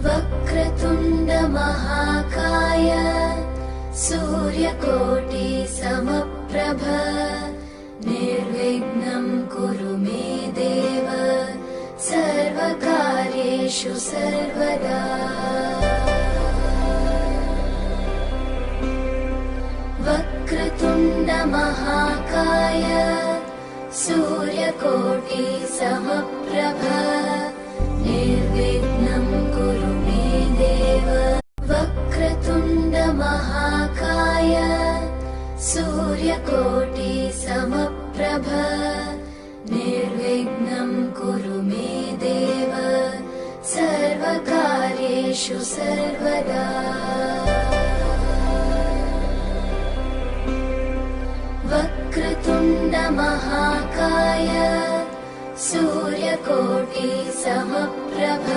वक्रतुण्ड महाकाय सूर्यकोटि समप्रभ निर्विघ्नं कुरु मे देव सर्वकार्येषु सर्वदा। वक्रतुण्ड महाकाय सूर्यकोटि समप्रभ निर्विघ्नं कुरु मे देव। वक्रतुण्ड महाकाय सूर्यकोटि समप्रभ निर्विघ्नं कुरु मे देव सर्वकार्येषु सर्वदा। वक्रतुण्ड महाकाय सूर्यकोटि समप्रभ